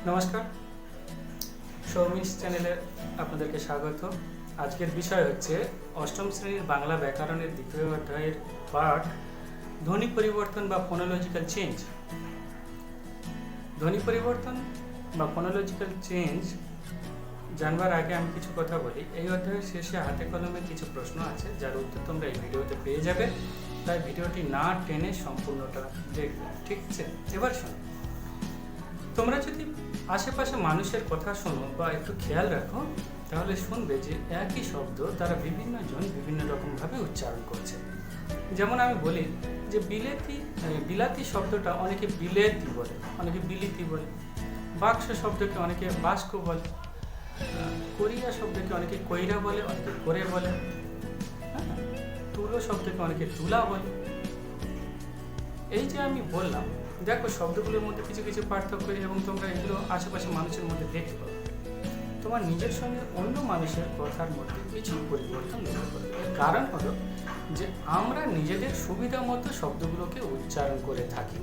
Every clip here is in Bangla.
নমস্কার, সৌমিস চ্যানেলে আপনাদেরকে স্বাগত। আজকের বিষয় হচ্ছে অষ্টম শ্রেণীর বাংলা ব্যাকরণের দ্বিতীয় অধ্যায়ের পাঠ ধ্বনি পরিবর্তন বা ফোনোলজিক্যাল চেঞ্জ। ধ্বনি পরিবর্তন বা ফোনোলজিক্যাল চেঞ্জ জানবার আগে আমি কিছু কথা বলি। এই অধ্যায়ের শেষে হাতে কলমে কিছু প্রশ্ন আছে, যার উত্তর তোমরা এই ভিডিওতে পেয়ে যাবে, তাই ভিডিওটি না টেনে সম্পূর্ণটা দেখবে, ঠিক আছে? এবার শোনো, তোমরা যদি আশেপাশে মানুষের কথা শোনো বা একটু খেয়াল রাখো, তাহলে শুনবে যে একই শব্দ তারা বিভিন্ন জন বিভিন্ন রকমভাবে উচ্চারণ করছে। যেমন আমি বলি যে বিলাতি শব্দটা অনেকে বিলেতি বলে, অনেকে বিলিতি বলে। বাক্স শব্দকে অনেকে বাস্ক বলে। কোরিয়া শব্দকে অনেকে কইরা বলে, অনেকে করে বলে। তুলো শব্দকে অনেকে তুলা বলে। এই যে আমি বললাম, দেখো শব্দগুলোর মধ্যে কিছু কিছু পার্থক্য, এবং তোমরা এগুলো আশেপাশে মানুষের মধ্যে দেখতে পাবে। তোমার নিজের সঙ্গে অন্য মানুষের কথার মধ্যে কিছু পরিবর্তন লক্ষ্য করবে। এর কারণ হলো যে আমরা নিজেদের সুবিধা মতো শব্দগুলোকে উচ্চারণ করে থাকি,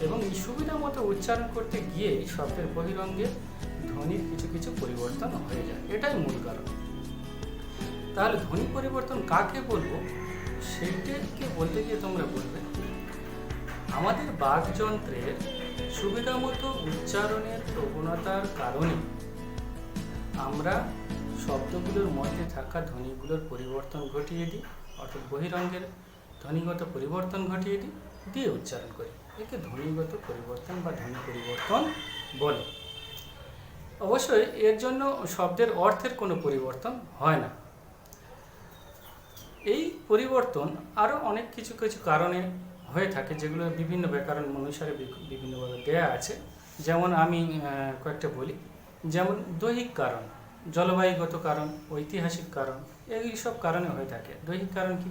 এবং এই সুবিধা মতো উচ্চারণ করতে গিয়ে শব্দের বহিরঙ্গে ধ্বনির কিছু কিছু পরিবর্তন হয়ে যায়। এটাই মূল কারণ। তাহলে ধ্বনি পরিবর্তন কাকে বলবো, সেইটাকে বলতে গিয়ে তোমরা বলবে আমাদের বাকযন্ত্রের সুবিধামতো উচ্চারণের প্রবণতার কারণে আমরা শব্দগুলোর মধ্যে থাকা ধ্বনিগুলোর পরিবর্তন ঘটিয়ে দিই, অর্থাৎ বহিরঙ্গের ধ্বনিগত পরিবর্তন ঘটিয়ে দিই, দিয়ে উচ্চারণ করি। একে ধ্বনিগত পরিবর্তন বা ধ্বনি পরিবর্তন বলে। অবশ্যই এর জন্য শব্দের অর্থের কোনো পরিবর্তন হয় না। এই পরিবর্তন আরও অনেক কিছু কিছু কারণে হয়ে থাকে, যেগুলো বিভিন্ন ব্যাকরণ অনুসারে বিভিন্নভাবে দেয়া আছে। যেমন আমি কয়েকটা বলি। যেমন দৈহিক কারণ, জলবায়ুগত কারণ, ঐতিহাসিক কারণ, এই সব কারণে হয়ে থাকে। দৈহিক কারণ কি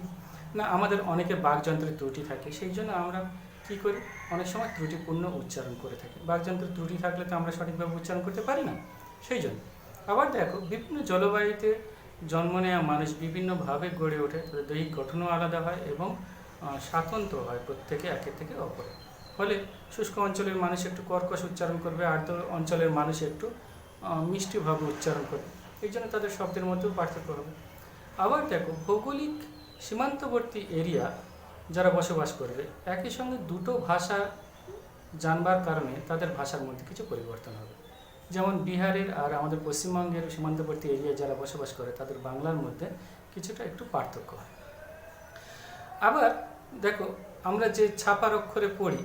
না, আমাদের অনেকের বাকযন্ত্রের ত্রুটি থাকে, সেই জন্য আমরা কী করি, অনেক সময় ত্রুটিপূর্ণ উচ্চারণ করে থাকি। বাকযন্ত্রের ত্রুটি থাকলে তো আমরা সঠিকভাবে উচ্চারণ করতে পারি না, সেই জন্য। আবার দেখো, বিভিন্ন জলবায়ুতে জন্ম নেওয়া মানুষ বিভিন্নভাবে গড়ে ওঠে, তাদের দৈহিক গঠনও আলাদা হয় এবং স্বাতন্ত্র হয় প্রত্যেকে একের থেকে অপরে। ফলে শুষ্ক অঞ্চলের মানুষ একটু কর্কশ উচ্চারণ করবে, আর্দ্র অঞ্চলের মানুষ একটু মিষ্টিভাবে উচ্চারণ করবে। এই জন্য তাদের শব্দের মধ্যেও পার্থক্য হবে। আবার দেখো, ভৌগোলিক সীমান্তবর্তী এরিয়া যারা বসবাস করবে, একই সঙ্গে দুটো ভাষা জানবার কারণে তাদের ভাষার মধ্যে কিছু পরিবর্তন হবে। যেমন বিহারের আর আমাদের পশ্চিমবঙ্গের সীমান্তবর্তী এরিয়া যারা বসবাস করে, তাদের বাংলার মধ্যে কিছুটা একটু পার্থক্য হয়। আবার দেখো, আমরা যে ছাপার অক্ষরে পড়ি,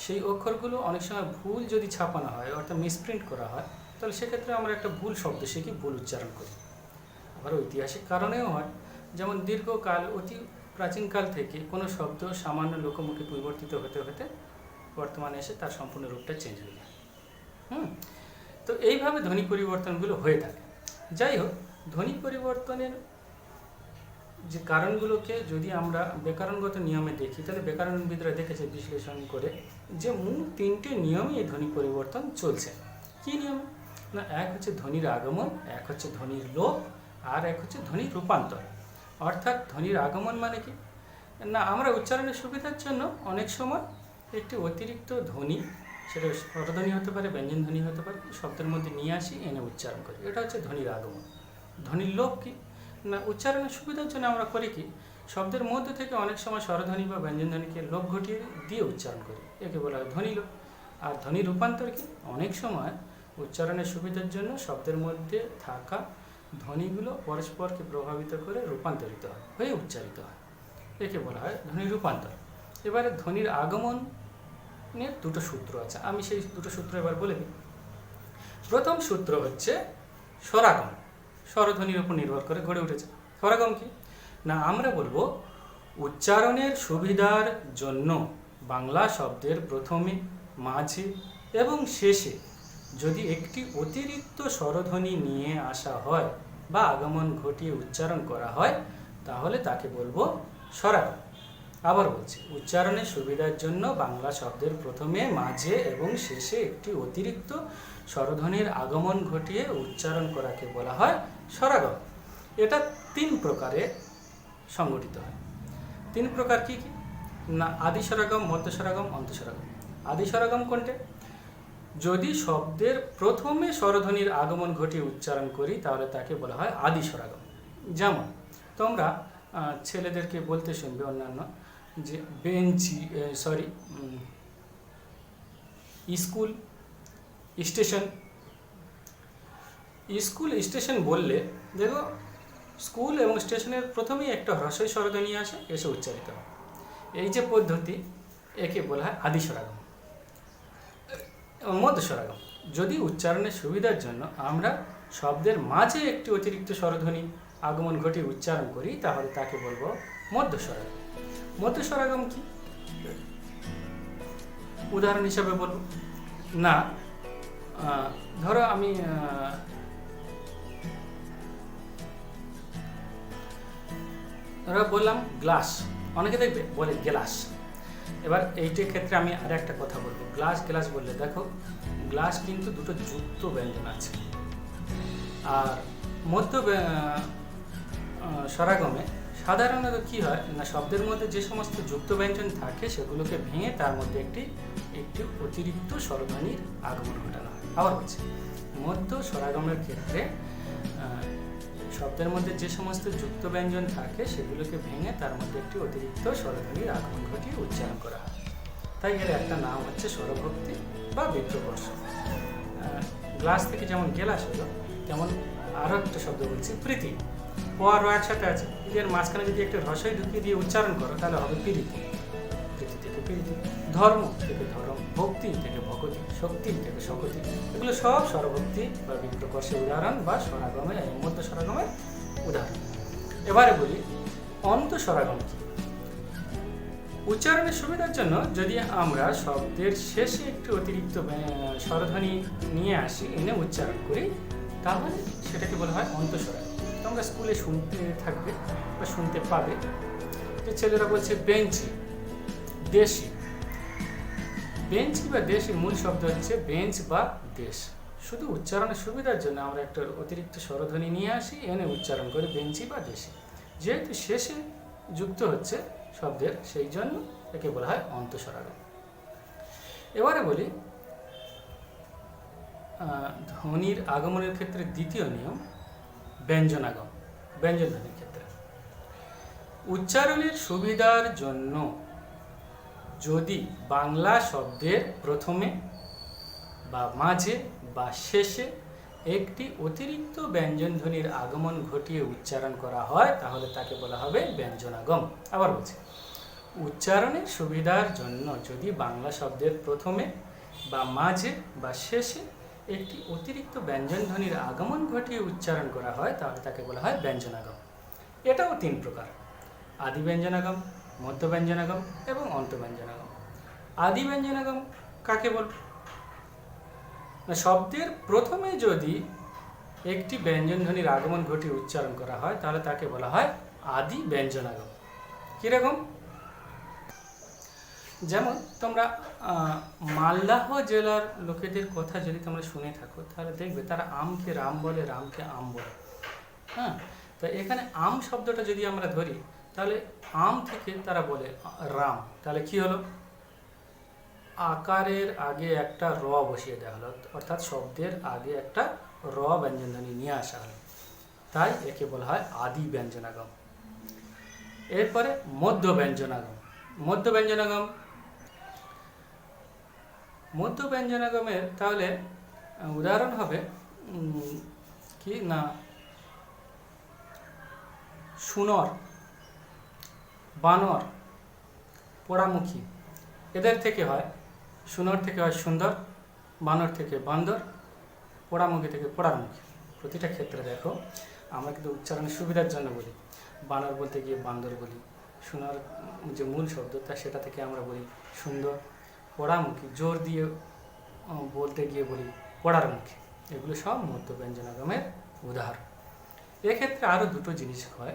সেই অক্ষরগুলো অনেক সময় ভুল যদি ছাপানো হয়, অর্থাৎ মিসপ্রিন্ট করা হয়, তাহলে সেক্ষেত্রে আমরা একটা ভুল শব্দ শিখি, ভুল উচ্চারণ করি। আবার ঐতিহাসিক কারণেও হয়, যেমন দীর্ঘকাল, অতি প্রাচীনকাল থেকে কোনো শব্দ সামান্য লোকমুখে পরিবর্তিত হতে হতে বর্তমানে এসে তার সম্পূর্ণ রূপটা চেঞ্জ হয়ে যায়। তো এইভাবে ধ্বনি পরিবর্তনগুলো হয়ে থাকে। যাই হোক, ধ্বনি পরিবর্তনের যে কারণগুলোকে যদি আমরা ব্যাকরণগত নিয়মে দেখি, তাহলে ব্যাকরণবিদরা দেখেছে বিশ্লেষণ করে যে মূল তিনটে নিয়মে এই ধ্বনি পরিবর্তন চলছে। কী নিয়ম না, এক হচ্ছে ধ্বনির আগমন, এক হচ্ছে ধ্বনির লোপ, আর এক হচ্ছে ধ্বনির রূপান্তর। অর্থাৎ ধ্বনির আগমন মানে কি না, আমরা উচ্চারণের সুবিধার জন্য অনেক সময় একটি অতিরিক্ত ধ্বনি, সেটা স্বরধ্বনি হতে পারে, ব্যঞ্জন ধ্বনি হতে পারে, শব্দের মধ্যে নিয়ে আসি, এনে উচ্চারণ করি। এটা হচ্ছে ধ্বনির আগমন। ধ্বনির লোপ কি না, উচ্চারণের সুবিধার জন্য আমরা করি কি, শব্দের মধ্যে থেকে অনেক সময় স্বরধ্বনি বা ব্যঞ্জনধ্বনিকে লোপ ঘটিয়ে দিয়ে উচ্চারণ করি, একে বলা হয় ধ্বনি লোপ। আর ধ্বনি রূপান্তর কি, অনেক সময় উচ্চারণের সুবিধার জন্য শব্দের মধ্যে থাকা ধ্বনিগুলো পরস্পরকে প্রভাবিত করে রূপান্তরিত হয়, হয়ে উচ্চারিত হয়, একে বলা হয় ধ্বনি রূপান্তর। এবারে ধ্বনির আগমনের দুটো সূত্র আছে, আমি সেই দুটো সূত্র এবার বলে দিই। প্রথম সূত্র হচ্ছে স্বরাগম, স্বরধ্বনির উপর নির্ভর করে গড়ে উঠেছে। স্বরাগম কি না, আমরা বলবো উচ্চারণের সুবিধার জন্য বাংলা শব্দের প্রথমে, মাঝে এবং শেষে যদি একটি অতিরিক্ত স্বরধ্বনি নিয়ে আসা হয় বা আগমন ঘটিয়ে উচ্চারণ করা হয়, তাহলে তাকে বলবো স্বরাগম। আবার বলছি, উচ্চারণের সুবিধার জন্য বাংলা শব্দের প্রথমে, মাঝে এবং শেষে একটি অতিরিক্ত স্বরধ্বনির আগমন ঘটিয়ে উচ্চারণ করাকে বলা হয় স্বরাগম। এটা তিন প্রকারে সংগঠিত হয়। তিন প্রকার কি কি না, আদি স্বরাগম, মধ্য স্বরাগম, অন্ত স্বরাগম। আদি স্বরাগম কোনটা যদি শব্দের প্রথমে স্বরধ্বনির আগমন ঘটিয়ে উচ্চারণ করি তাহলে তাকে বলা হয় আদি স্বরাগম। যেমন তোমরা ছেলেদেরকে বলতে শুনবে অন্যান্য যে বেঞ্চি, স্কুল, স্টেশন। স্কুল স্টেশন বললে দেখো স্কুল এবং স্টেশনের প্রথমেই একটা হ্রস্বই স্বরধ্বনি এসে উচ্চারিত হয়। এই যে পদ্ধতি, একে বলা হয় আদি স্বরাগম এবং মধ্য স্বরাগম। যদি উচ্চারণের সুবিধার জন্য আমরা শব্দের মাঝে একটি অতিরিক্ত স্বরধ্বনি আগমন ঘটিয়ে উচ্চারণ করি তাহলে তাকে বলবো মধ্য স্বরাগম। মধ্য স্বরাগম কি? উদাহরণ হিসাবে বলবো না, ধরো আমি বললাম গ্লাস, অনেকে দেখবে বলে গ্লাস। এবার এইটার ক্ষেত্রে আমি আর একটা কথা বলবো, গ্লাস গ্লাস বললে দেখো গ্লাস কিন্তু দুটো যুক্ত ব্যঞ্জন আছে। আর মধ্য স্বরাগমে সাধারণত কি হয় না, শব্দের মধ্যে যে সমস্ত যুক্ত ব্যঞ্জন থাকে সেগুলোকে ভেঙে তার মধ্যে একটি অতিরিক্ত স্বরধ্বনির আগমন ঘটানো হয়। আবার হচ্ছে মধ্য স্বরাগমের ক্ষেত্রে শব্দের মধ্যে যে সমস্ত যুক্ত ব্যঞ্জন থাকে সেগুলোকে ভেঙে তার মধ্যে একটি অতিরিক্ত স্বরধ্বনির আগমন ঘটিয়ে উচ্চারণ করা হয়। তাই এর একটা নাম হচ্ছে স্বরভক্তি বা বিপ্রকর্ষ। গ্লাস থেকে যেমন গেলাস হলো, তেমন আরও একটা শব্দ বলছি প্রীতি। প আর র একসাথে আছে, এর মাঝখানে যদি একটা রসই ঢুকিয়ে দিয়ে উচ্চারণ করো তাহলে হবে প্রীতি। প্রীতি থেকে প্রীতি, ধর্ম থেকে ধর্ম, ভক্তি থেকে ভক্তি, শক্তি থেকে শক্তি। এগুলো সব স্বরভক্তি বা বিপ্রকর্ষের উদাহরণ বা স্বরাগমের মধ্য স্বরাগমের উদাহরণ। এবারে বলি অন্ত স্বরাগম কি। উচ্চারণের সুবিধার জন্য যদি আমরা শব্দের শেষে একটি অতিরিক্ত স্বরধ্বনি নিয়ে আসি, এনে উচ্চারণ করি, তাহলে সেটাকে বলা হয় অন্ত স্বরাগম। তোমরা স্কুলে শুনতে থাকবে বা শুনতে পাবে যে ছেলেরা বলছে বেঞ্চি, দেশি। বেঞ্চি বা দেশি মূল শব্দ হচ্ছে বেঞ্চ বা দেশ। শুধু উচ্চারণের সুবিধার জন্য আমরা একটা অতিরিক্ত স্বরধ্বনি নিয়ে আসি, এনে উচ্চারণ করি বেঞ্চি বা দেশি। যেহেতু শেষে যুক্ত হচ্ছে শব্দের, সেই জন্য একে বলা হয় অন্ত স্বরাগম। এবারে বলি ধ্বনির আগমনের ক্ষেত্রে দ্বিতীয় নিয়ম ব্যঞ্জনাগম। ব্যঞ্জন ধ্বনির ক্ষেত্রে উচ্চারণের সুবিধার জন্য যদি বাংলা শব্দের প্রথমে বা মাঝে বা শেষে একটি অতিরিক্ত ব্যঞ্জন ধ্বনির আগমন ঘটিয়ে উচ্চারণ করা হয় তাহলে তাকে বলা হবে ব্যঞ্জনাগম। আবার বলছি, উচ্চারণের সুবিধার জন্য যদি বাংলা শব্দের প্রথমে বা মাঝে বা শেষে একটি অতিরিক্ত ব্যঞ্জন ধ্বনির আগমন ঘটিয়ে উচ্চারণ করা হয় তাহলে তাকে বলা হয় ব্যঞ্জনাগম। এটাও তিন প্রকার: আদি ব্যঞ্জনাগম, মধ্য ব্যঞ্জনাগম এবং অন্ত ব্যঞ্জনাগম। আদি ব্যঞ্জনাগম কাকে বল? শব্দের প্রথমে যদি একটি ব্যঞ্জন ধ্বনির আগমন ঘটিয়ে উচ্চারণ করা হয় তাহলে তাকে বলা হয় আদি ব্যঞ্জনাগম। কিরকম? যেমন তোমরা মালদাহ জেলার লোকেদের কথা যদি তোমরা শুনে থাকো তাহলে দেখবে তারা আমকে রাম বলে, রামকে আম বলে। হ্যাঁ, তো এখানে আম শব্দটা যদি আমরা ধরি তাহলে আম থেকে তারা বলে রাম, তাহলে কি হলো? আকারের আগে একটা র বসিয়ে দেওয়া হলো, অর্থাৎ শব্দের আগে একটা র ব্যঞ্জনধ্বনি নিয়ে আসা হলো, তাই একে বলা হয় আদি ব্যঞ্জনাগম। এরপরে মধ্য ব্যঞ্জনাগম। মধ্য ব্যঞ্জনাগম, মধ্য ব্যঞ্জনাগমের তাহলে উদাহরণ হবে কি না, সুনর, বানর, পোড়ামুখী। এদের থেকে হয়, সুনর থেকে হয় সুন্দর, বানর থেকে বান্দর, পোড়ামুখী থেকে পোড়ারমুখী। প্রতিটা ক্ষেত্রে দেখো আমরা কিন্তু উচ্চারণের সুবিধার জন্য বলি, বানর বলতে গিয়ে বান্দর বলি, সুনর যে মূল শব্দ তা সেটা থেকে আমরা বলি সুন্দর, পোড়ামুখী জোর দিয়ে বলতে গিয়ে বলি পোড়ারমুখী। এগুলো সব মধ্য ব্যঞ্জনাগমের উদাহরণ। এক্ষেত্রে আরও দুটো জিনিস হয়,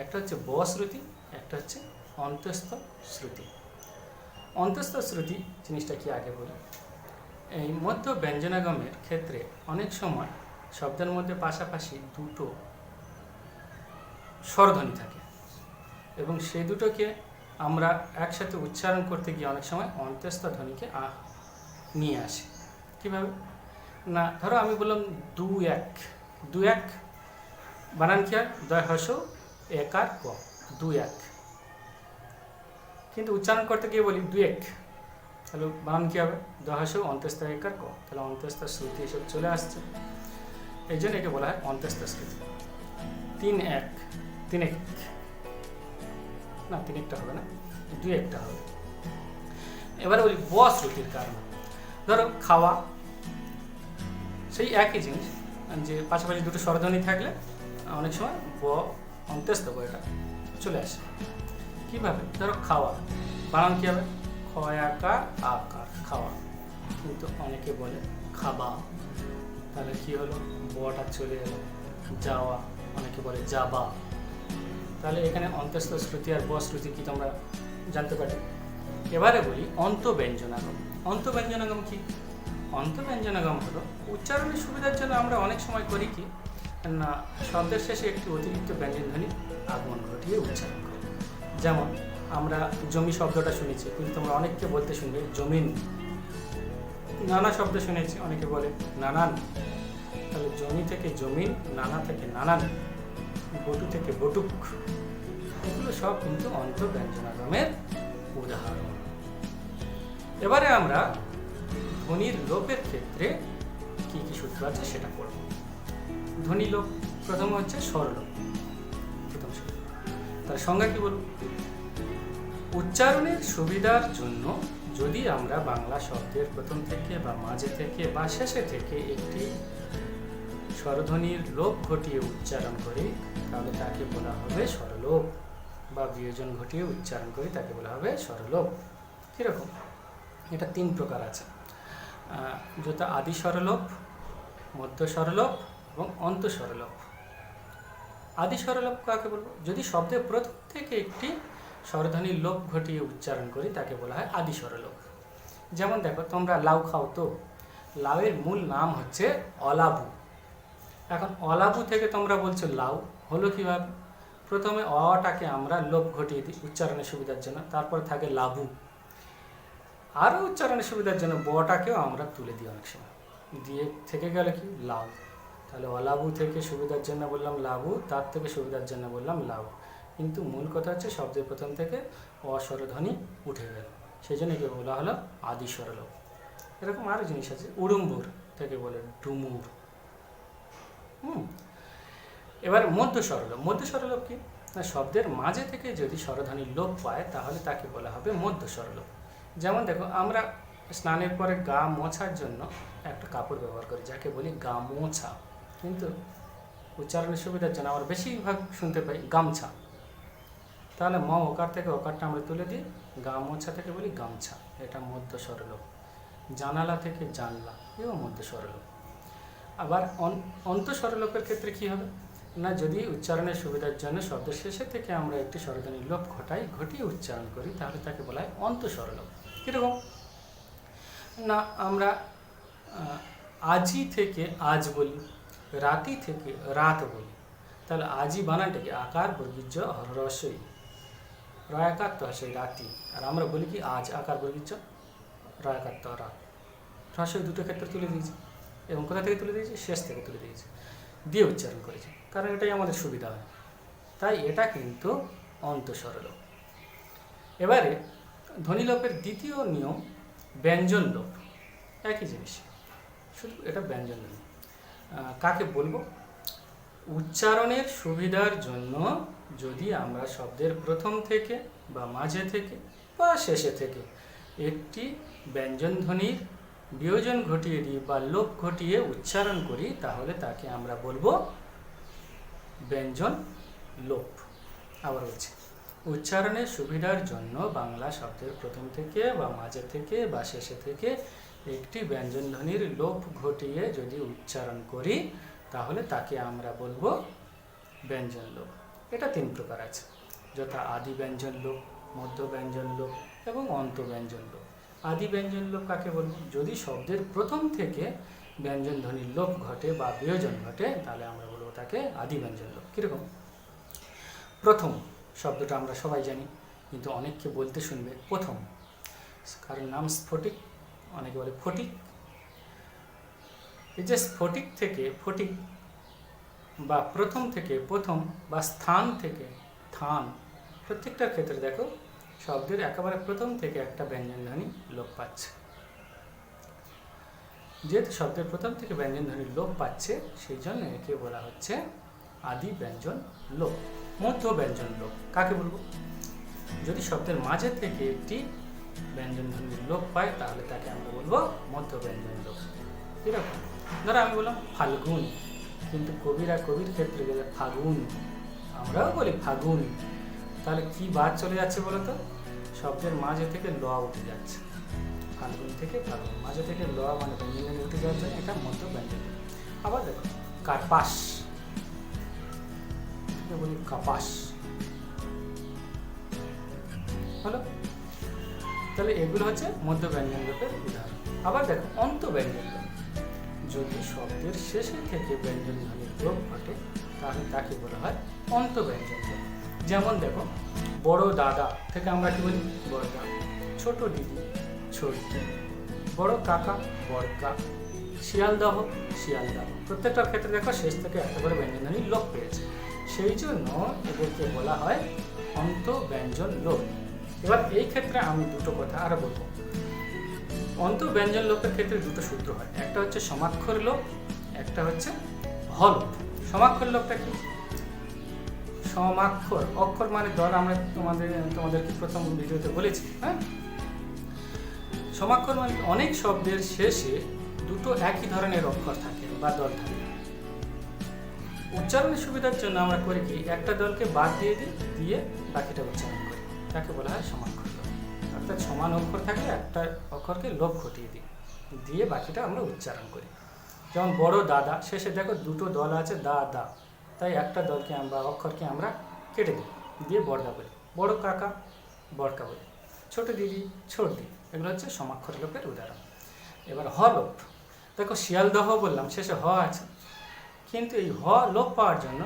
একটা হচ্ছে বশ্রুতি, একটা হচ্ছে অন্তঃস্থ শ্রুতি। অন্তঃস্থ শ্রুতি জিনিসটা কি আগে বলি। এই মধ্য ব্যঞ্জনাগমের ক্ষেত্রে অনেক সময় শব্দের মধ্যে পাশাপাশি দুটো স্বরধ্বনি থাকে এবং সেই দুটোকে আমরা একসাথে উচ্চারণ করতে গিয়ে অনেক সময় অন্তঃস্থ ধ্বনিকে নিয়ে আসি। কীভাবে? না ধরো আমি বললাম দু এক, দু এক বানান কি হয়? দয় হর্ষৌ একার ক, দু এক। কিন্তু উচ্চারণ করতে গিয়ে বলি দু এক, তাহলে বানান কী হবে? দয় হর্ষৌ অন্ত্যস্ত একার ক, তাহলে অন্ত্যস্ত শ্রুতি এসব চলে আসছে, এই জন্য একে বলা হয় অন্ত্যস্ত শ্রুতি। তিন এক, তিন এক না, তিন একটা হবে না, দু একটা হবে। এবারে বলি ব শ্রুতির কারণ। ধরো খাওয়া, সেই একই জিনিস, যে পাশাপাশি দুটো স্বরধ্বনি থাকলে অনেক সময় ব অন্ত্যস্ত এটা চলে আসে। কীভাবে? ধরো খাওয়া, বানান কী হবে? খয়াকার আকার, খাওয়া। কিন্তু অনেকে বলে খাবা, তাহলে কী হলো? বটা চলে এলো। যাওয়া, অনেকে বলে যাবা, তাহলে এখানে অন্ত্যস্ত শ্রুতি আর ব শ্রুতি কি তোমরা জানতে পারবে। এবারে বলি অন্তব্যঞ্জনাগম। অন্তব্যঞ্জনাগম কি? অন্তব্যঞ্জনাগম হলো উচ্চারণের সুবিধার জন্য আমরা অনেক সময় করি কি না, শব্দের শেষে একটি অতিরিক্ত ব্যঞ্জনধ্বনি আগমন ঘটিয়ে উচ্চারণ করি। যেমন আমরা জমি শব্দটা শুনেছি, কিন্তু তোমরা অনেককে বলতে শুনবে জমিন। নানা শব্দ শুনেছি, অনেকে বলে নানান, তাহলে জমি থেকে জমিন, নানা থেকে নানান, বটু থেকে বটুক, এগুলো সব কিন্তু অন্তব্যঞ্জনাগমের উদাহরণ। এবারে আমরা ধ্বনির লোপের ক্ষেত্রে কি কি সূত্র আছে সেটা পড়ব। ধ্বনি লোপ প্রথম হচ্ছে স্বরলোপ, প্রথম সূত্র। তার সংজ্ঞা কি বলব? উচ্চারণের সুবিধার জন্য যদি আমরা বাংলা শব্দের প্রথম থেকে বা মাঝে থেকে বা শেষে থেকে একটি স্বরধ্বনির লোপ ঘটিয়ে উচ্চারণ করি, তাহলে তাকে বলা হবে স্বরলোপ, বা বিয়োজন ঘটিয়ে উচ্চারণ করি তাকে বলা হবে স্বরলোপ। কীরকম? এটা তিন প্রকার আছে, যেটা আদি স্বরলোপ, মধ্য স্বরলোপ এবং অন্ত স্বরলোপ। আদি স্বরলোপ কাকে বলবো? যদি শব্দের প্রথম থেকে একটি স্বরধ্বনির লোপ ঘটিয়ে উচ্চারণ করি তাকে বলা হয় আদি স্বরলোপ। যেমন দেখো, তোমরা লাউ খাও তো, লাউয়ের মূল নাম হচ্ছে অলাবু। এখন অলাবু থেকে তোমরা বলছো লাউ, হলো কীভাবে? প্রথমে অটাকে আমরা লোপ ঘটিয়ে দিই উচ্চারণের সুবিধার জন্য, তারপর থাকে লাবু। আরও উচ্চারণের সুবিধার জন্য বটাকেও আমরা তুলে দিই অনেক সময়, দিয়ে থেকে গেলে কি লাউ। তাহলে অলাবু থেকে সুবিধার জন্য বললাম লাবু, তার থেকে সুবিধার জন্য বললাম লাউ, কিন্তু মূল কথা হচ্ছে শব্দের প্রথম থেকে অস্বরধ্বনি উঠে গেল, সেই জন্য একে বলা হলো আদি স্বরলোপ। এরকম আরও জিনিস আছে, উড়ুম্বুর থেকে বলে ডুমুর। এবার মধ্য স্বরলোপ। মধ্য স্বরলোপ কি না, শব্দের মাঝে থেকে যদি স্বরধ্বনির লোপ পায় তাহলে তাকে বলা হবে মধ্য স্বরলোপ। যেমন দেখো, আমরা স্নানের পরে গা মোছার জন্য একটা কাপড় ব্যবহার করি যাকে বলি গা মোছা, কিন্তু উচ্চারণের সুবিধার জন্য আমরা বেশিরভাগ শুনতে পাই গামছা। তাহলে ম ওকার থেকে ওকারটা আমরা তুলে দিই, গা মোছা থেকে বলি গামছা, এটা মধ্য স্বরলোপ। জানালা থেকে জানলা, এও মধ্য স্বরলোপ। আবার অন্ত স্বরলোপের ক্ষেত্রে কি হবে না, যদি উচ্চারণের সুবিধার জন্য শব্দের শেষে থেকে আমরা একটি স্বরধ্বনির লোপ ঘটিয়ে উচ্চারণ করি তাহলে তাকে বলা হয় অন্ত স্বরলোপ। কীরকম না, আমরা আজি থেকে আজ বলি, রাতি থেকে রাত বলি, তাহলে আজি বানানটা কি আকার বর্গীজ হ্রস্বই, রয়াকার তো হ্রস্বই রাতি, আর আমরা বলি কি আজ আকার বর্গীজ রয়াকার তো রাত, হ্রস্বই দুটো ক্ষেত্রে তুলে দিয়েছি। এবং কোথা থেকে তুলে দিয়েছি? শেষ থেকে তুলে দিয়েছি, দিয়ে উচ্চারণ করেছি, কারণ এটাই আমাদের সুবিধা হয়, তাই এটা কিন্তু অন্ত স্বরলোপ। এবারে ধ্বনিলোপের দ্বিতীয় নিয়ম ব্যঞ্জন লোপ। একই জিনিস, শুধু এটা ব্যঞ্জন লোপ। কাকে বলবো? উচ্চারণের সুবিধার জন্য যদি আমরা শব্দের প্রথম থেকে বা মাঝে থেকে বা শেষে থেকে একটি ব্যঞ্জন ধ্বনির বিয়োজন ঘটিয়ে দিই বা লোপ ঘটিয়ে উচ্চারণ করি তাহলে তাকে আমরা বলবো ব্যঞ্জন লোপ। আবার বলছি, উচ্চারণের সুবিধার জন্য বাংলা শব্দের প্রথম থেকে বা মাঝে থেকে বা শেষে থেকে একটি ব্যঞ্জন ধ্বনির লোপ ঘটিয়ে যদি উচ্চারণ করি তাহলে তাকে আমরা বলবো ব্যঞ্জন লোপ। এটা তিন প্রকার আছে, যথা আদি ব্যঞ্জন লোপ, মধ্য ব্যঞ্জন লোপ এবং অন্ত ব্যঞ্জন লোপ। আদি ব্যঞ্জন লোপ কাকে বলবো? যদি শব্দের প্রথম থেকে ব্যঞ্জন ধ্বনির লোপ ঘটে বা বিয়োজন ঘটে তাহলে আমরা বলবো তাকে আদি ব্যঞ্জন লোপ। কীরকম? প্রথম শব্দটা আমরা সবাই জানি, কিন্তু অনেককে বলতে শুনবে প্রথম, কারণ নাম স্ফটিক, অনেকে বলে ফটিক, এই যে স্ফটিক থেকে ফটিক বা প্রথম থেকে প্রথম বা স্থান থেকে থান, প্রত্যেকটার ক্ষেত্রে দেখো শব্দের একেবারে প্রথম থেকে একটা ব্যঞ্জন ধ্বনি লোপ পাচ্ছে। যেহেতু শব্দের প্রথম থেকে ব্যঞ্জন ধ্বনি লোপ পাচ্ছে, সেই জন্য একে বলা হচ্ছে আদি ব্যঞ্জন লোপ, মধ্য ব্যঞ্জন লোপ। কাকে বলবো? যদি শব্দের মাঝে থেকে একটি ব্যঞ্জন ধ্বনি লোপ পায় তাহলে তাকে আমরা বলবো মধ্য ব্যঞ্জন লোপ। এরকম ধরো আমি বললাম ফাল্গুন, কিন্তু কবিরা কবির ক্ষেত্রে গেলে ফাগুন, আমরাও বলি ফাগুন, তাহলে কি বাদ চলে যাচ্ছে বলতো? শব্দের মাঝে থেকে ল উঠে যাচ্ছে। ফাল্গুন থেকে ফাল্গুন, মাঝে থেকে ল মানে ব্যঞ্জন উঠে যাওয়ার জন্য এটা মধ্য ব্যঞ্জন। আবার দেখো কার্পাস, বলি কাপাস, হলো। তাহলে এগুলো হচ্ছে মধ্য ব্যঞ্জন লোপের উদাহরণ। আবার দেখো অন্ত ব্যঞ্জন লোপ, যদি শব্দের শেষে থেকে ব্যঞ্জন ধ্বনির লোপ ঘটে তাহলে তাকে বলা হয় অন্ত ব্যঞ্জন লোপ। যেমন দেখো বড় দাদা থেকে আমরা কি বলি? বড়দা। ছোট দিদি ছোটদি, বড় কাকা বড়কা, শিয়ালদহ শিয়ালদহ, প্রত্যেকটার ক্ষেত্রে দেখো শেষ থেকে একেবারে ব্যঞ্জন ধ্বনি লোপ পেয়েছে, সেই জন্য এদেরকে বলা হয় অন্ত ব্যঞ্জন লোপ। এবার এই ক্ষেত্রে আমি দুটো কথা আরো বলবো। অন্ত ব্যঞ্জন লোপের ক্ষেত্রে দুটো সূত্র হয়, একটা হচ্ছে সমাক্ষর লোপ, একটা হচ্ছে হল। সমাক্ষর লোপটা কি? সমাক্ষর, অক্ষর মানে দল, আমরা তোমাদেরকে প্রথম ভিডিওতে বলেছি। হ্যাঁ, সমাক্ষর মানে অনেক শব্দের শেষে দুটো একই ধরনের অক্ষর থাকে বা দল থাকে। উচ্চারণের সুবিধার জন্য আমরা করি কি, একটা দলকে বাদ দিয়ে দিই, দিয়ে বাকিটা উচ্চারণ করি, তাকে বলা হয় সমাক্ষর লোপ। অর্থাৎ সমান অক্ষর থাকলে একটা অক্ষরকে লোপ ঘটিয়ে দিই, দিয়ে বাকিটা আমরা উচ্চারণ করি। যেমন বড় দাদা, শেষে দেখো দুটো দল আছে দা দা, তাই একটা দলকে আমরা অক্ষরকে আমরা কেটে দিই, দিয়ে বড়দা বলি। বড় কাকা বড়কা বলি, ছোট দিদি ছোট দিদি, এগুলো হচ্ছে সমাক্ষর লোপের উদাহরণ। এবার হ লোপ, দেখো শিয়ালদহ বললাম, শেষে হ আছে, কিন্তু এই হ লোপ পাওয়ার জন্য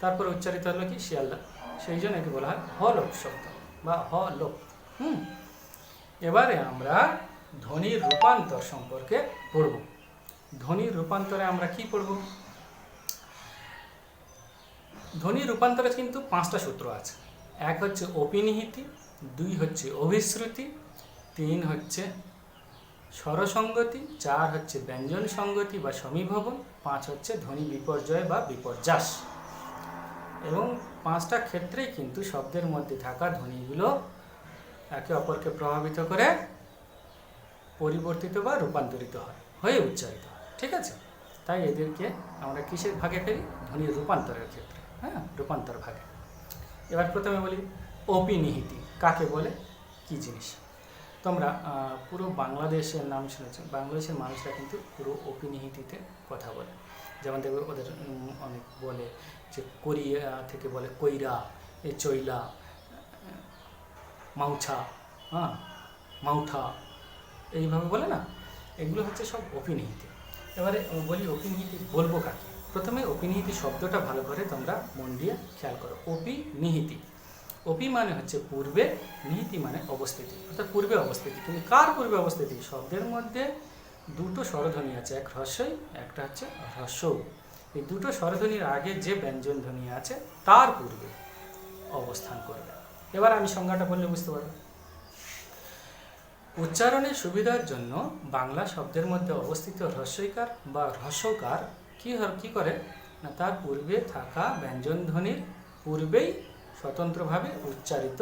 তারপর উচ্চারিত হলো কি শিয়ালদা, সেই জন্য একে বলা হয় হ লোপ শব্দ বা হ লোপ। এবারে আমরা ধ্বনির রূপান্তর সম্পর্কে পড়ব। ধ্বনির রূপান্তরে আমরা কি পড়ব? ধ্বনির রূপান্তরে কিন্তু 5টা সূত্র আছে। এক হচ্ছে অপিনিহিতি, 2 হচ্ছে অভিশ্রুতি, 3 হচ্ছে স্বরসঙ্গতি, 4 হচ্ছে ব্যঞ্জন সঙ্গতি বা সমীভবন, 5 হচ্ছে ধ্বনি বিপর্যয় বা বিপর্যাস। এবং 5টা ক্ষেত্রেই কিন্তু শব্দের মধ্যে থাকা ধ্বনিগুলো একে অপরকে প্রভাবিত করে পরিবর্তিত বা রূপান্তরিত হয়, হয়ে উচ্চারিত হয়। ঠিক আছে, তাই এদেরকে আমরা কিসের ভাগে ফেলি? ধ্বনির রূপান্তরের ক্ষেত্রে। হ্যাঁ, রূপান্তর ভাগে। এবার প্রথমে বলি অপিনিহিতি কাকে বলে, কি জিনিস? তোমরা পুরো বাংলাদেশের নাম শুনেছো, বাংলাদেশের মানুষরা কিন্তু পুরো অপিনিহিতিতে কথা বলে। যেমন দেখবে ওদের অনেক বলে যে কোরিয়া থেকে বলে কইরা, এ চইলা, মাউছা, হ্যাঁ মাউঠা, এইভাবে বলে না, এগুলো হচ্ছে সব অপিনিহিতি। এবারে বলি অপিনিহিতি বলবো কাকে? প্রথমে অপিনিহিতি শব্দটা ভালো করে তোমরা মন দিয়ে খেয়াল করো। অপিনিহিতি, অপি মানে হচ্ছে পূর্বে, নিহিতি মানে অবস্থিতি, অর্থাৎ পূর্বে অবস্থিতি। কিন্তু কার পূর্বে অবস্থিতি? শব্দের মধ্যে দুটো স্বরধ্বনি আছে, এক হ্রস্বই একটা হচ্ছে হ্রস্বউ। এই দুটো স্বরধ্বনির আগে যে ব্যঞ্জন ধ্বনি আছে তার পূর্বে অবস্থান করবে। এবার আমি সংজ্ঞাটা বললে বুঝতে পারবে। উচ্চারণের সুবিধার জন্য বাংলা শব্দের মধ্যে অবস্থিত হ্রস্বইকার বা হ্রস্বকার কি করে না, তার পূর্বে থাকা ব্যঞ্জন ধ্বনির পূর্বেই স্বতন্ত্রভাবে উচ্চারিত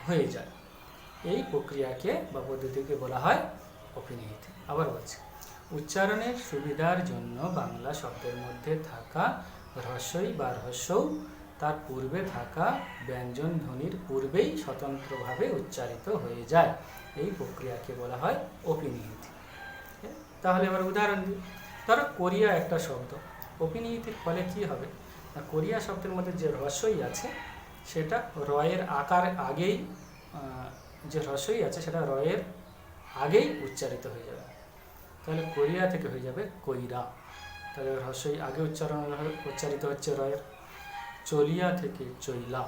হয়ে যায়। এই প্রক্রিয়াকে বা পদ্ধতিকে বলা হয় অপিনিহিতি। আবার বলছি, উচ্চারণের সুবিধার জন্য বাংলা শব্দের মধ্যে থাকা হ্রস্বই বা হ্রস্বউ তার পূর্বে থাকা ব্যঞ্জন ধ্বনির পূর্বেই স্বতন্ত্রভাবে উচ্চারিত হয়ে যায়। এই প্রক্রিয়াকে বলা হয় অপিনিহিতি। তাহলে এবার উদাহরণ দিই। ধরো কোরিয়া একটা শব্দ, অপিনিহিতির ফলে কি হবে না, কোরিয়া শব্দের মধ্যে যে হ্রস্বই আছে সেটা রয়ের আকার আগেই, যে হ্রস্বই আছে সেটা রয়ের আগেই উচ্চারিত হয়ে যাবে। তাহলে কোরিয়া থেকে হয়ে যাবে কইরা, তাহলে হ্রস্বই আগে উচ্চারিত হচ্ছে রয়ের। চলিয়া থেকে চইলা,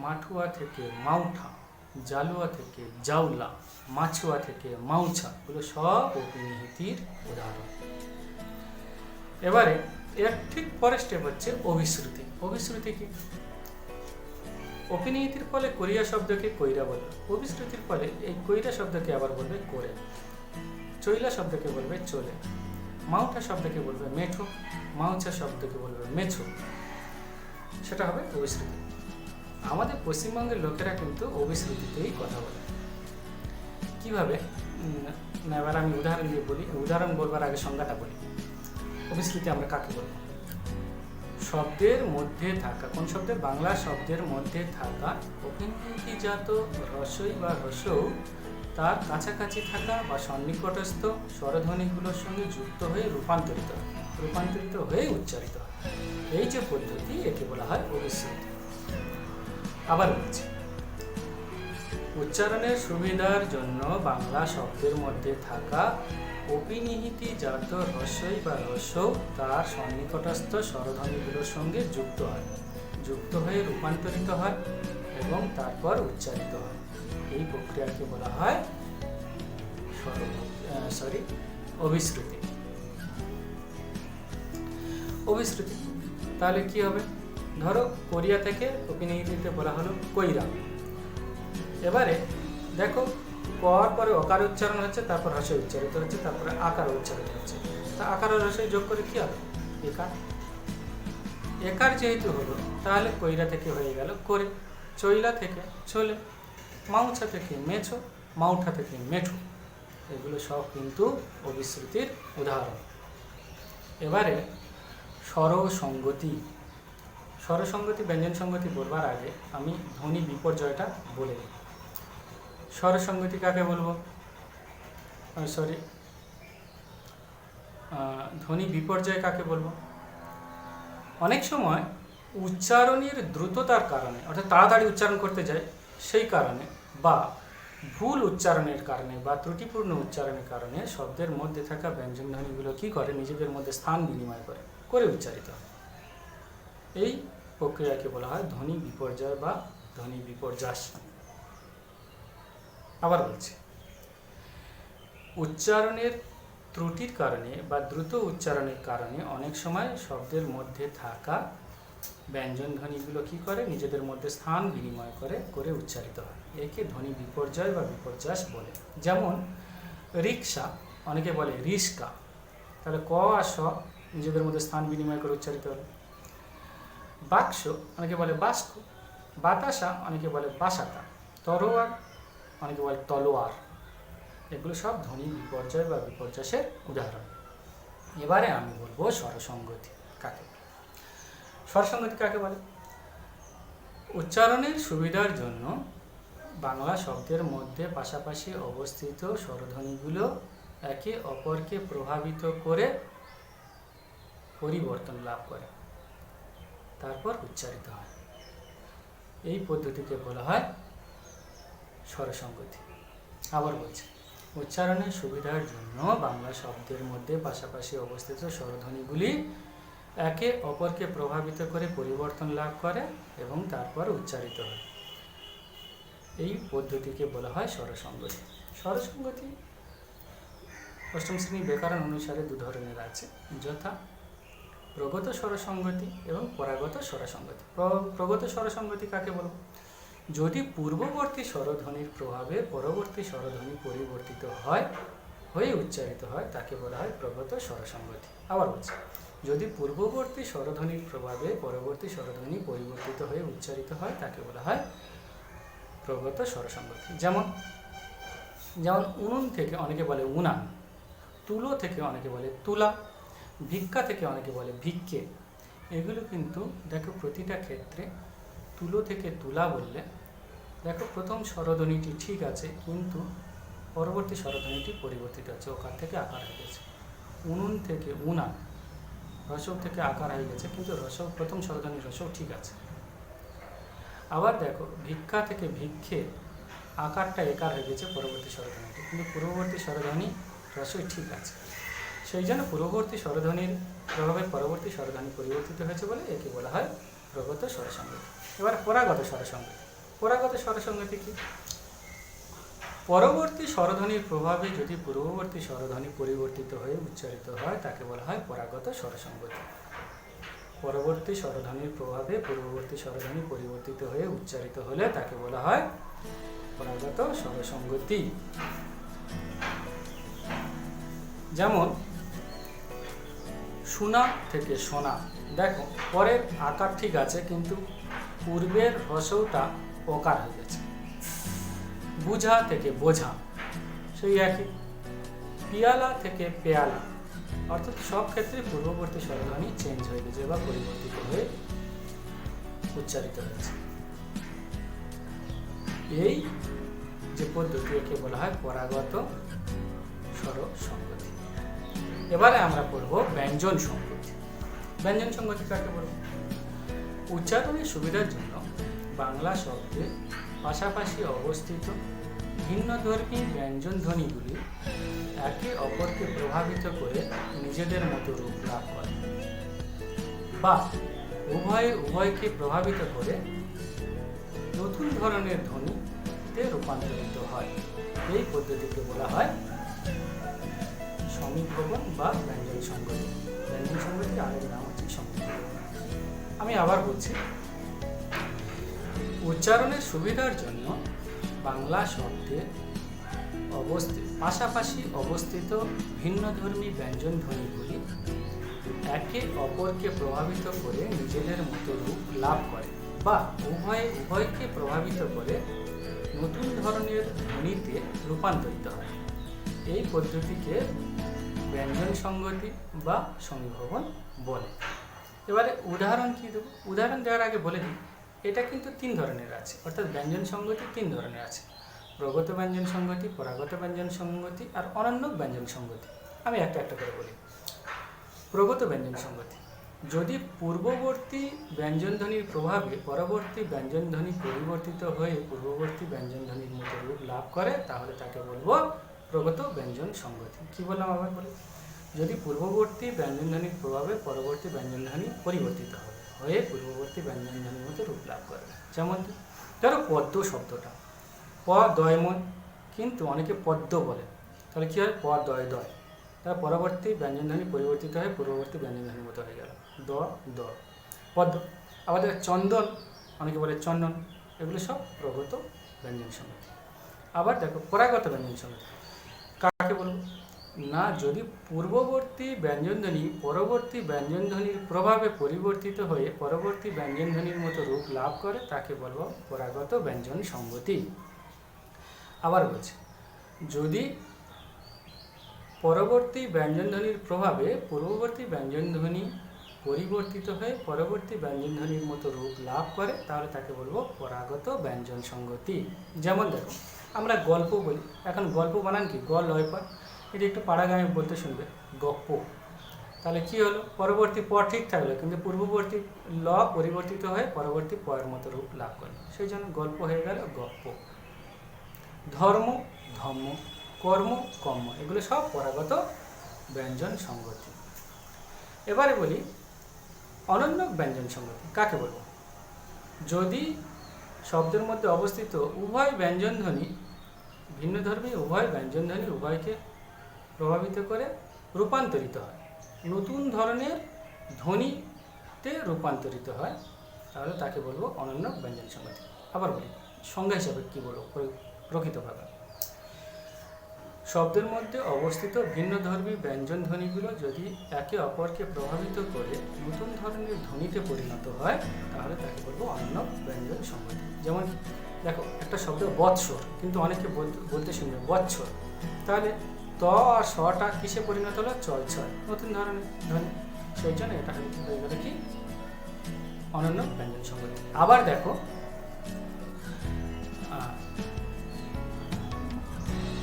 মাঠুয়া থেকে মাউঠা, জালুয়া থেকে জাউলা, মাছুয়া থেকে মাউছা, এগুলো সব অপিনিহিতির উদাহরণ। এবারে এর ঠিক পরের স্টেপ হচ্ছে অভিশ্রুতি। অভিশ্রুতি কি? অপিনিহিতির ফলে করিয়া শব্দকে কইরা বলবে, অভিশ্রুতির ফলে এই কইরা শব্দকে আবার বলবে করে, চইলা শব্দকে বলবে চলে, মাউঠা শব্দকে বলবে মেঠো, মাউচা শব্দকে বলবে মেছো, সেটা হবে অভিশ্রুতি। আমাদের পশ্চিমবঙ্গের লোকেরা কিন্তু অভিশ্রুতিতেই কথা বলে। কিভাবে? এবার আমি উদাহরণ দিয়ে বলি। উদাহরণ বলবার আগে সংজ্ঞাটা বলি। অভিশ্রুতি আমরা কাকে বলবো? শব্দের মধ্যে থাকা, কোন শব্দের? বাংলা শব্দের মধ্যে থাকা অপিনিহিতিজাত হ্রস্বই বা হ্রস্বউ তার কাছাকাছি থাকা বা সন্নিকটস্থ স্বরধ্বনিগুলোর সঙ্গে যুক্ত হয়ে রূপান্তরিত হয়ে উচ্চারিত হয়। এই যে পদ্ধতি, একে বলা হয় অভিশ্রুতি। আবার বলছি, উচ্চারণের সুবিধার জন্য বাংলা শব্দের মধ্যে থাকা অপিনিহিতিজাত হ্রস্বই বা হ্রস্বউ তার সন্নিকটস্থ স্বরধ্বনিগুলোর সঙ্গে যুক্ত হয়ে রূপান্তরিত হয় এবং তারপর উচ্চারিত হয়। এই প্রক্রিয়াকে বলা হয় অভিশ্রুতি। অভিশ্রুতি তাহলে কি হবে? ধরো কোরিয়া থেকে অপিনিহিতিতে বলা হলো কইরা। এবারে দেখো, কর পরে অকার উচ্চারণ হচ্ছে, তারপর হ্রস্ব উচ্চারিত হচ্ছে, তারপরে আকার উচ্চারিত হচ্ছে। তা আকার ও হ্রস্ব যোগ করে কি হবে? একার। একার যেহেতু হলো, তাহলে কইরা থেকে হয়ে গেল করে, চইলা থেকে চলে, মাউছা থেকে মেছো, মাউঠা থেকে মেঠো। এগুলো সব কিন্তু অভিশ্রুতির উদাহরণ। এবারে স্বরসঙ্গতি। স্বরসঙ্গতি, ব্যঞ্জন সঙ্গতি বলবার আগে আমি ধ্বনি বিপর্যয়টা বলে নিই। স্বরসঙ্গতি কাকে বলবো? ধ্বনি বিপর্যয় কাকে বলবো? অনেক সময় উচ্চারণের দ্রুততার কারণে, অর্থাৎ তাড়াতাড়ি উচ্চারণ করতে যায় সেই কারণে, বা ভুল উচ্চারণের কারণে বা ত্রুটিপূর্ণ উচ্চারণের কারণে শব্দের মধ্যে থাকা ব্যঞ্জন ধ্বনিগুলো কী করে? নিজেদের মধ্যে স্থান বিনিময় করে উচ্চারিত হয়। এই প্রক্রিয়াকে বলা হয় ধ্বনি বিপর্যয় বা ধ্বনি বিপর্যাস। আবার বলছি, উচ্চারণের ত্রুটির কারণে বা দ্রুত উচ্চারণের কারণে অনেক সময় শব্দের মধ্যে থাকা ব্যঞ্জন ধ্বনিগুলো কী করে? নিজেদের মধ্যে স্থান বিনিময় করে উচ্চারিত হয়। একে ধ্বনি বিপর্যয় বা বিপর্যাস বলে। যেমন রিক্সা, অনেকে বলে রিস্কা, তাহলে ক আর স নিজেদের মধ্যে স্থান বিনিময় করে উচ্চারিত হবে। বাক্স, অনেকে বলে বাস্ক। বাতাসা, অনেকে বলে বাসাতা। তরোয়ার, অনেকে বলে তলোয়ার। এগুলো সব ধ্বনি বিপর্যয় বা বিপর্যাসের উদাহরণ। এবারে আমি বলবো স্বরসঙ্গতি কাকে বলে। স্বরসঙ্গতি কাকে বলে? উচ্চারণের সুবিধার জন্য বাংলা শব্দের মধ্যে পাশাপাশি অবস্থিত স্বরধ্বনিগুলো একে অপরকে প্রভাবিত করে পরিবর্তন লাভ করে, তারপর উচ্চারিত হয়। এই পদ্ধতিকে বলা হয় স্বরসঙ্গতি। আবার বলছি, উচ্চারণের সুবিধার জন্য বাংলা শব্দের মধ্যে পাশাপাশি অবস্থিত স্বরধ্বনিগুলি একে অপরকে প্রভাবিত করে পরিবর্তন লাভ করে এবং তারপর উচ্চারিত হয়। এই পদ্ধতিকে বলা হয় স্বরসঙ্গতি। স্বরসঙ্গতি অষ্টম শ্রেণী ব্যাকরণ অনুসারে দু ধরনের আছে, যথা প্রগত স্বরসঙ্গতি এবং পরাগত স্বরসঙ্গতি। প্রগত স্বরসঙ্গতি কাকে বলব? যদি পূর্ববর্তী স্বরধ্বনির প্রভাবে পরবর্তী স্বরধ্বনি পরিবর্তিত হয়ে উচ্চারিত হয়, তাকে বলা হয় প্রগত স্বরসঙ্গতি। আবার বলছি, যদি পূর্ববর্তী স্বরধ্বনির প্রভাবে পরবর্তী স্বরধ্বনি পরিবর্তিত হয়ে উচ্চারিত হয়, তাকে বলা হয় প্রগত স্বরসঙ্গতি। যেমন উনুন থেকে অনেকে বলে উনান, তুলো থেকে অনেকে বলে তুলা, ভিক্ষা থেকে অনেকে বলে ভিক্ষে। এগুলো কিন্তু দেখো প্রতিটা ক্ষেত্রে তুলো থেকে তুলা বললে দেখো প্রথম স্বরধ্বনিটি ঠিক আছে, কিন্তু পরবর্তী স্বরধ্বনিটি পরিবর্তিত হচ্ছে, ওকার থেকে আকার হয়ে গেছে। উনুন থেকে উনান, রসব থেকে আকার হয়ে গেছে, কিন্তু রসব প্রথম স্বরধ্বনি রসব ঠিক আছে। আবার দেখো ভিক্ষা থেকে ভিক্ষে, আকারটা একার হয়ে গেছে পরবর্তী স্বরধ্বনিটি, কিন্তু পূর্ববর্তী স্বরধ্বনি রসই ঠিক আছে। সেই জন্য পূর্ববর্তী স্বরধ্বনির প্রভাবে পরবর্তী স্বরধ্বনি পরিবর্তিত হয়েছে বলে একে বলা হয় প্রগত স্বরসঙ্গতি। এবার পরাগত স্বরসঙ্গতি। পরাগত স্বরসঙ্গতি কি? পরবর্তী স্বরধ্বনির প্রভাবে যদি পূর্ববর্তী স্বরধ্বনি পরিবর্তিত হয়ে উচ্চারিত হয় তাকে বলা হয় পরাগত স্বরসঙ্গতি। পরবর্তী স্বরধ্বনির প্রভাবে পূর্ববর্তী স্বরধ্বনি পরিবর্তিত হয়ে উচ্চারিত হলে তাকে বলা হয় পরাগত স্বরসঙ্গতি। যেমন শোনা থেকে শোনা, দেখো পরের আকার ঠিক আছে কিন্তু পূর্বের হ্রস্বটা ওকার হয়ে গেছে। বুঝা থেকে বোঝা, সেই একই। পিয়ালা থেকে পেয়ালা, অর্থাৎ সব ক্ষেত্রে পূর্ববর্তী স্বরধ্বনি চেঞ্জ হয়ে গেছে বা পরিবর্তিত হয়ে উচ্চারিত হয়েছে। এই যে পদ্ধতি একে বলা হয় পরাগত স্বরসঙ্গতি। এবারে আমরা পড়ব ব্যঞ্জন সংগতি। ব্যঞ্জন সংগতি কাকে বলব? উচ্চারণের সুবিধার জন্য বাংলা শব্দে পাশাপাশি অবস্থিত ভিন্নধর্মী ব্যঞ্জন ধ্বনিগুলি একে অপরকে প্রভাবিত করে নিজেদের মতো রূপ লাভ করে বা উভয়কে প্রভাবিত করে নতুন ধরনের ধ্বনিতে রূপান্তরিত হয়। এই পদ্ধতিকে বলা হয় সমীকরণ বা ব্যঞ্জন সংগতি। ব্যঞ্জন সংগতির আরেক নাম হচ্ছে সমীকরণ। আমি আবার বলছি, উচ্চারণের সুবিধার জন্য বাংলা শব্দে পাশাপাশি অবস্থিত ভিন্নধর্মী ব্যঞ্জন ধ্বনিগুলি একে অপরকে প্রভাবিত করে নিজেদের মতো রূপ লাভ করে বা উভয়কে প্রভাবিত করে নতুন ধরনের ধ্বনিতে রূপান্তরিত হয়। এই পদ্ধতিকে ব্যঞ্জন সংগতি বা সমীভবন বলে। এবারে উদাহরণ কি দেব? উদাহরণ দেওয়ার আগে বলে দিই, এটা কিন্তু 3 ধরনের আছে, অর্থাৎ ব্যঞ্জন সংগতি 3 ধরনের আছে: প্রগত ব্যঞ্জন সংগতি, পরাগত ব্যঞ্জন সংগতি আর অনন্য ব্যঞ্জন সংগতি। আমি একটা একটা করে বলি। প্রগত ব্যঞ্জন সংগতি, যদি পূর্ববর্তী ব্যঞ্জনধ্বনির প্রভাবে পরবর্তী ব্যঞ্জনধ্বনি পরিবর্তিত হয়ে পূর্ববর্তী ব্যঞ্জনধ্বনির মতো রূপ লাভ করে তাহলে তাকে বলবো প্রগত ব্যঞ্জন সংগতি। কি বললাম আবার বলি? যদি পূর্ববর্তী ব্যঞ্জনধ্বনির প্রভাবে পরবর্তী ব্যঞ্জনধ্বনি পরিবর্তিত হয়ে পূর্ববর্তী ব্যঞ্জনধ্বনির মতো রূপ লাভ করবে। যেমন কি, ধরো পদ্ম শব্দটা প দয়ময়, কিন্তু অনেকে পদ্ম বলে, তাহলে কি হয়? প দয় দয়, তার পরবর্তী ব্যঞ্জনধ্বনি পরিবর্তিত হয়ে পূর্ববর্তী ব্যঞ্জনধ্বনির মতো হয়ে গেল, দ দ পদ্ম। আবার চন্দন, অনেকে বলে চন্দন, এগুলো সব প্রগত ব্যঞ্জন সংগতি। আবার দেখো পরাগত ব্যঞ্জন সংগতি কাকে বলবো না, যদি পূর্ববর্তী ব্যঞ্জনধ্বনি পরবর্তী ব্যঞ্জনধ্বনির প্রভাবে পরিবর্তিত হয়ে পরবর্তী ব্যঞ্জনধ্বনির মতো রূপ লাভ করে তাকে বলবো পরাগত ব্যঞ্জন সংগতি। আবার বলছি, যদি পরবর্তী ব্যঞ্জনধ্বনির প্রভাবে পূর্ববর্তী ব্যঞ্জনধ্বনি পরিবর্তিত হয়ে পরবর্তী ব্যঞ্জনধ্বনির মতো রূপ লাভ করে তাহলে তাকে বলবো পরাগত ব্যঞ্জন সংগতি। যেমন দেখো, আমরা গল্প বলি, এখন গল্প বানান কি? গ লয় পর, এটা একটু পাড়াগামে বলতে শুনবে, গপ্প। তাহলে কি হলো? পরবর্তী প ঠিক থাকলো কিন্তু পূর্ববর্তী ল পরিবর্তিত হয়ে পরবর্তী পয়ের মতো রূপ লাভ করলো, সেই জন্য গল্প হয়ে গেল গপ্প। ধর্ম ধম্ম, কর্ম কম্ম, এগুলো সব পরাগত ব্যঞ্জন সংগতি। এবারে বলি অনন্য ব্যঞ্জন সংগতি কাকে বলবো? যদি শব্দের মধ্যে অবস্থিত উভয় ব্যঞ্জনধ্বনি ভিন্নধর্মী উভয় ব্যঞ্জনধ্বনি উভয়কে প্রভাবিত করে রূপান্তরিত হয়, নতুন ধরনের ধ্বনিতে রূপান্তরিত হয়, তাহলে তাকে বলবো অনন্য ব্যঞ্জন সংগতি। আবার বলি সংজ্ঞা হিসাবে কি বলবো প্রকৃতভাবে, শব্দের মধ্যে অবস্থিত ভিন্নধর্মী ব্যঞ্জন ধ্বনিগুলো যদি একে অপরকে প্রভাবিত করে নতুন ধরনের ধ্বনিতে পরিণত হয় তাহলে তাকে বলবো অনন্য ব্যঞ্জন সংগতি। যেমন দেখো, একটা শব্দ বৎসর, কিন্তু অনেকে বলতে শুনবে বৎসর, তাহলে ত আর শটা কিসে পরিণত হলো? চয় ছয়, নতুন ধরনের ধ্বনি, সেই জন্য এটা হয়ে গেল কি? অনন্য ব্যঞ্জন সংগতি। আবার দেখো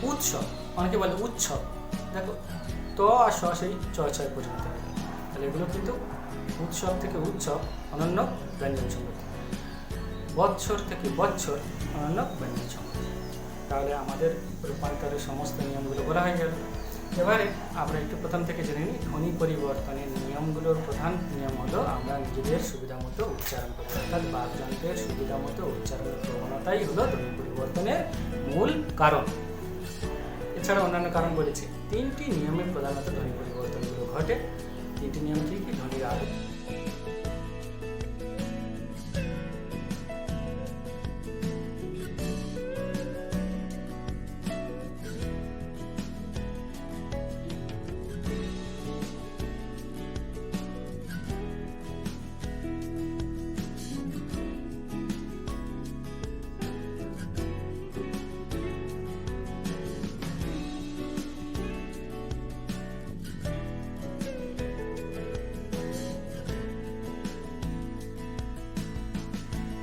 উৎসব, অনেকে বলে উৎসব, দেখো ত আর স সেই চয় ছয় পরিণত হয়ে গেল, তাহলে এগুলো কিন্তু উৎসব থেকে উৎসব অনন্য ব্যঞ্জন সংগতি, বৎসর থেকে বৎসর অনন্য ব্যঞ্জন সংগতি। তাহলে আমাদের রূপান্তরের সমস্ত নিয়মগুলো বলা হয়ে গেল। এবারে আমরা একটু প্রথম থেকে জেনে নিই ধ্বনি পরিবর্তনের নিয়মগুলোর প্রধান নিয়ম হলো আমরা নিজেদের সুবিধা মতো উচ্চারণ করব, অর্থাৎ বাকযন্ত্রের সুবিধা মতো উচ্চারণের প্রবণতাই হলো ধ্বনি পরিবর্তনের মূল কারণ। এছাড়া অন্যান্য কারণ বলেছি। 3টি নিয়মে প্রধানত ধ্বনি পরিবর্তনগুলো ঘটে। 3টি নিয়ম কি কি? ধ্বনির আলো,